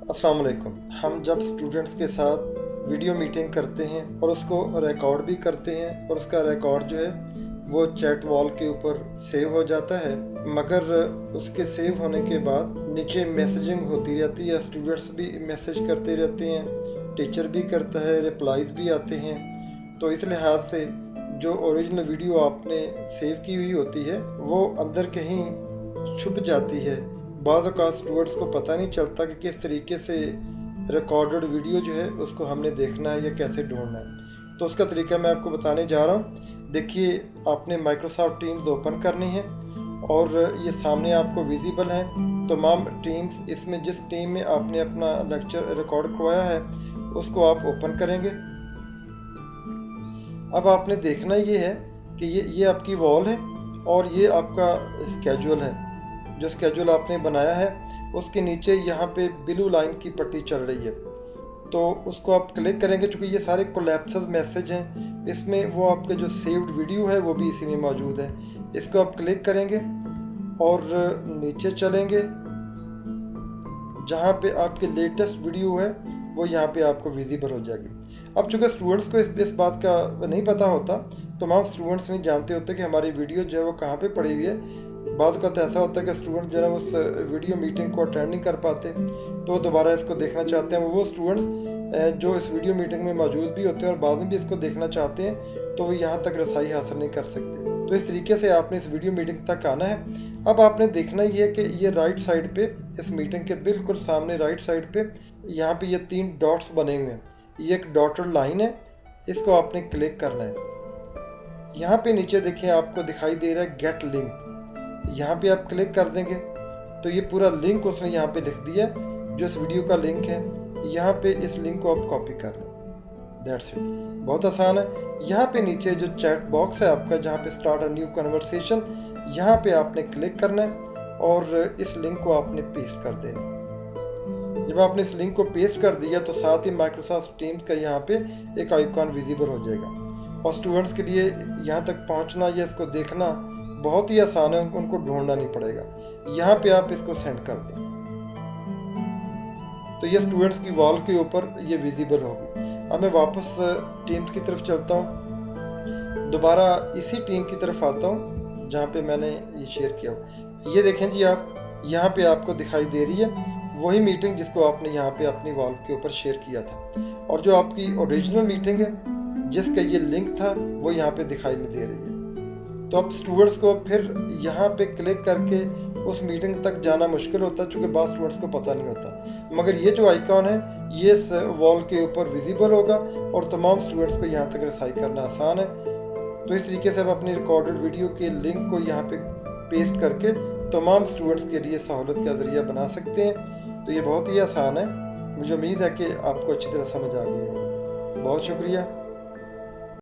अस्सलाम वालेकुम। हम जब स्टूडेंट्स के साथ वीडियो मीटिंग करते हैं और उसको रिकॉर्ड भी करते हैं और उसका रिकॉर्ड जो है वो चैट वॉल के ऊपर सेव हो जाता है, मगर उसके सेव होने के बाद नीचे मैसेजिंग होती रहती है, स्टूडेंट्स भी मैसेज करते रहते हैं, टीचर भी करता है, रिप्लाईज भी आते हैं। तो इस लिहाज से जो ओरिजिनल वीडियो आपने सेव की हुई होती है वो अंदर कहीं छुप जाती है। बाज़ औक़ात स्टूडेंट्स को पता नहीं चलता कि किस तरीके से रिकॉर्डेड वीडियो जो है उसको हमने देखना है या कैसे ढूंढना है। तो उसका तरीका मैं आपको बताने जा रहा हूँ। देखिए, आपने माइक्रोसॉफ्ट टीम्स ओपन करनी है और ये सामने आपको विजिबल है तमाम टीम्स। इसमें जिस टीम में आपने अपना लेक्चर रिकॉर्ड करवाया है उसको आप ओपन करेंगे। अब आपने देखना ये है कि ये आपकी वॉल है और ये आपका स्केड्यूल है। जो स्केड्यूल आपने बनाया है उसके नीचे यहाँ पे ब्लू लाइन की पट्टी चल रही है, तो उसको आप क्लिक करेंगे। चूँकि ये सारे कोलैप्सेस मैसेज हैं, इसमें वो आपके जो सेव्ड वीडियो है वो भी इसी में मौजूद है। इसको आप क्लिक करेंगे और नीचे चलेंगे, जहाँ पे आपके लेटेस्ट वीडियो है वो यहाँ पे आपको विजिबल हो जाएगी। अब चूँकि स्टूडेंट्स को इस बात का नहीं पता होता, तमाम स्टूडेंट्स नहीं जानते होते कि हमारी वीडियो जो है वो कहाँ पे पड़ी हुई है। बाद का तो ऐसा होता है कि स्टूडेंट जो है उस वीडियो मीटिंग को अटेंड नहीं कर पाते, तो दोबारा इसको देखना चाहते हैं। वो स्टूडेंट्स जो इस वीडियो मीटिंग में मौजूद भी होते हैं और बाद में भी इसको देखना चाहते हैं, तो वो यहाँ तक रसाई हासिल नहीं कर सकते। तो इस तरीके से आपने इस वीडियो मीटिंग तक आना है। अब आपने देखना ये है कि ये राइट साइड पे, इस मीटिंग के बिल्कुल सामने राइट साइड पे यहाँ पे ये 3 डॉट्स बने हुए हैं। ये एक डॉटेड लाइन है, इसको आपने क्लिक करना है। यहाँ पे नीचे देखिए आपको दिखाई दे रहा है गेट लिंक, यहाँ पे आप क्लिक कर देंगे तो ये पूरा लिंक उसने यहाँ पे लिख दिया जो इस वीडियो का लिंक है। यहाँ पे इस लिंक को आप कॉपी कर लें, दैट्स इट। बहुत आसान है। यहाँ पे नीचे जो चैट बॉक्स है आपका, जहाँ पे स्टार्ट अ न्यू कन्वर्सेशन, यहाँ पे आपने क्लिक करना है और इस लिंक को आपने पेस्ट कर देना। जब आपने इस लिंक को पेस्ट कर दिया तो साथ ही माइक्रोसॉफ्ट टीम्स का यहाँ पे एक आइकॉन विजिबल हो जाएगा और स्टूडेंट्स के लिए यहाँ तक पहुँचना या इसको देखना बहुत ही आसान है, उनको ढूंढना नहीं पड़ेगा। यहाँ पे आप इसको सेंड कर दें तो ये स्टूडेंट्स की वॉल के ऊपर ये विजिबल होगी। अब मैं वापस टीम्स की तरफ चलता हूँ, दोबारा इसी टीम की तरफ आता हूँ जहाँ पे मैंने ये शेयर किया हो। ये देखें जी, आप यहाँ पे आपको दिखाई दे रही है वही मीटिंग जिसको आपने यहाँ पे अपनी वॉल के ऊपर शेयर किया था, और जो आपकी ओरिजिनल मीटिंग है जिसका ये लिंक था वो यहाँ पे दिखाई में दे रही है। तो अब स्टूडेंट्स को फिर यहाँ पे क्लिक करके उस मीटिंग तक जाना मुश्किल होता है, चूँकि बाद स्टूडेंट्स को पता नहीं होता। मगर ये जो आइकॉन है ये इस वॉल के ऊपर विजिबल होगा और तमाम स्टूडेंट्स को यहाँ तक रसाई करना आसान है। तो इस तरीके से आप अपनी रिकॉर्डेड वीडियो के लिंक को यहाँ पे पेस्ट करके तमाम स्टूडेंट्स के लिए सहूलत का ज़रिया बना सकते हैं। तो ये बहुत ही आसान है। मुझे उम्मीद है कि आपको अच्छी तरह समझ आ गई है। बहुत शुक्रिया।